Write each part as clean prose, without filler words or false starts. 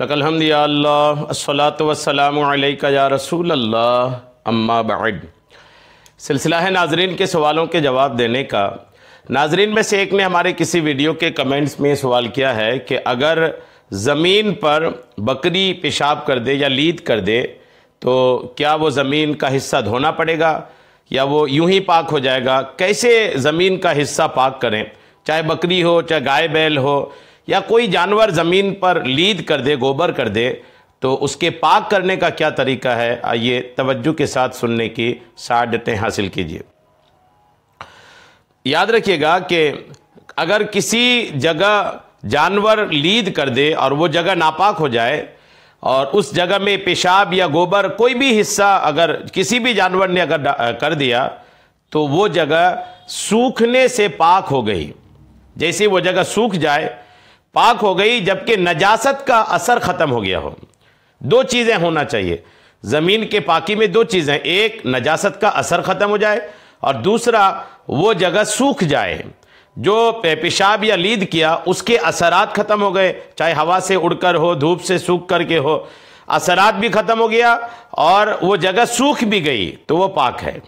लकल हम्द या अल्लाह अस्सलातु वस्सलामु अलैका या रसूल अल्लाह अम्मा बाद। सिलसिला है नाजरीन के सवालों के जवाब देने का। नाजरीन में से एक ने हमारे किसी वीडियो के कमेंट्स में सवाल किया है कि अगर ज़मीन पर बकरी पेशाब कर दे या लीद कर दे तो क्या वो ज़मीन का हिस्सा धोना पड़ेगा या वो यूं ही पाक हो जाएगा। कैसे ज़मीन का हिस्सा पाक करें, चाहे बकरी हो, चाहे गाय बैल हो या कोई जानवर ज़मीन पर लीद कर दे, गोबर कर दे, तो उसके पाक करने का क्या तरीका है। आइए तवज्जो के साथ सुनने की सआदतें हासिल कीजिए। याद रखिएगा कि अगर किसी जगह जानवर लीद कर दे और वो जगह नापाक हो जाए और उस जगह में पेशाब या गोबर कोई भी हिस्सा अगर किसी भी जानवर ने अगर कर दिया तो वो जगह सूखने से पाक हो गई। जैसे वो जगह सूख जाए पाक हो गई, जबकि नजासत का असर ख़त्म हो गया हो। दो चीज़ें होना चाहिए ज़मीन के पाकी में, दो चीज़ें, एक नजासत का असर ख़त्म हो जाए और दूसरा वो जगह सूख जाए। जो पेशाब या लीद किया उसके असरात ख़त्म हो गए, चाहे हवा से उड़कर हो, धूप से सूख करके हो, असरात भी ख़त्म हो गया और वो जगह सूख भी गई तो वो पाक है।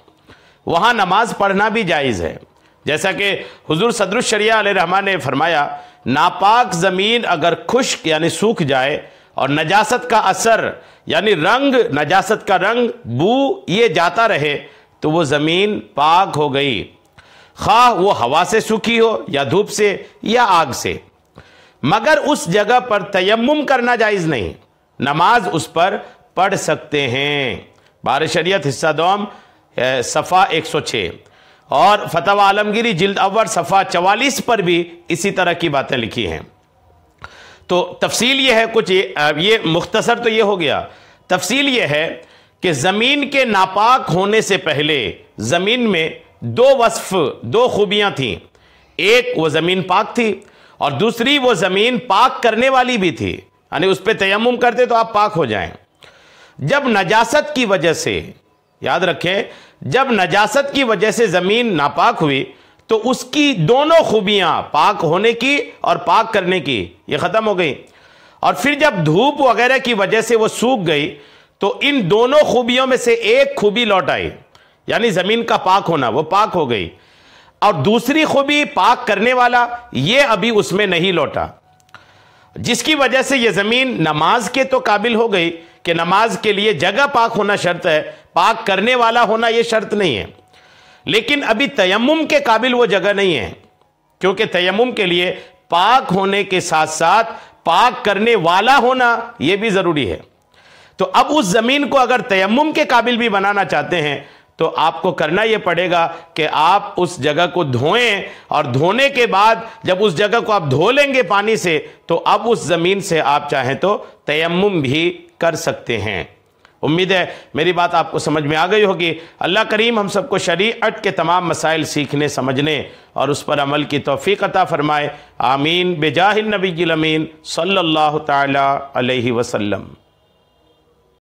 वहाँ नमाज पढ़ना भी जायज़ है। जैसा कि हुजूर सदरुश शरिया अलैहिर्रहमान ने फरमाया, नापाक ज़मीन अगर खुश्क यानी सूख जाए और नजासत का असर यानी रंग, नजासत का रंग, बू ये जाता रहे तो वो ज़मीन पाक हो गई, खा वो हवा से सूखी हो या धूप से या आग से। मगर उस जगह पर तयम्मुम करना जायज़ नहीं, नमाज उस पर पढ़ सकते हैं। बार शरीयत हिस्सा दोम सफ़ा 106 और फतवा आलमगीरी जिल्द अव्वल सफ़ा 44 पर भी इसी तरह की बातें लिखी हैं। तो तफसील ये है, कुछ ये मुख्तसर तो ये हो गया। तफसील ये है कि ज़मीन के नापाक होने से पहले ज़मीन में दो वस्फ, दो खूबियाँ थीं। एक वो ज़मीन पाक थी और दूसरी वो ज़मीन पाक करने वाली भी थी, यानी उस पर तयम्मुम करते तो आप पाक हो जाएं। जब नजासत की वजह से, याद रखें, जब नजासत की वजह से ज़मीन नापाक हुई तो उसकी दोनों खूबियाँ, पाक होने की और पाक करने की, ये ख़त्म हो गई। और फिर जब धूप वगैरह की वजह से वो सूख गई तो इन दोनों खूबियों में से एक खूबी लौट आई, यानी ज़मीन का पाक होना, वो पाक हो गई। और दूसरी खूबी पाक करने वाला, ये अभी उसमें नहीं लौटा, जिसकी वजह से ये ज़मीन नमाज के तो काबिल हो गई कि नमाज के लिए जगह पाक होना शर्त है, पाक करने वाला होना ये शर्त नहीं है। लेकिन अभी तयम्मुम के काबिल वो जगह नहीं है, क्योंकि तयम्मुम के लिए पाक होने के साथ साथ पाक करने वाला होना ये भी ज़रूरी है। तो अब उस ज़मीन को अगर तयम्मुम के काबिल भी बनाना चाहते हैं तो आपको करना यह पड़ेगा कि आप उस जगह को धोएं और धोने के बाद जब उस जगह को आप धो लेंगे पानी से तो अब उस ज़मीन से आप चाहें तो तयम्मुम भी कर सकते हैं। उम्मीद है मेरी बात आपको समझ में आ गई होगी। अल्लाह करीम हम सबको शरीअत के तमाम मसाइल सीखने, समझने और उस पर अमल की तौफीक अता फरमाए। आमीन बेजाहिन नबील अमीन सल्लल्लाहु तआला अलैहि वसल्लम।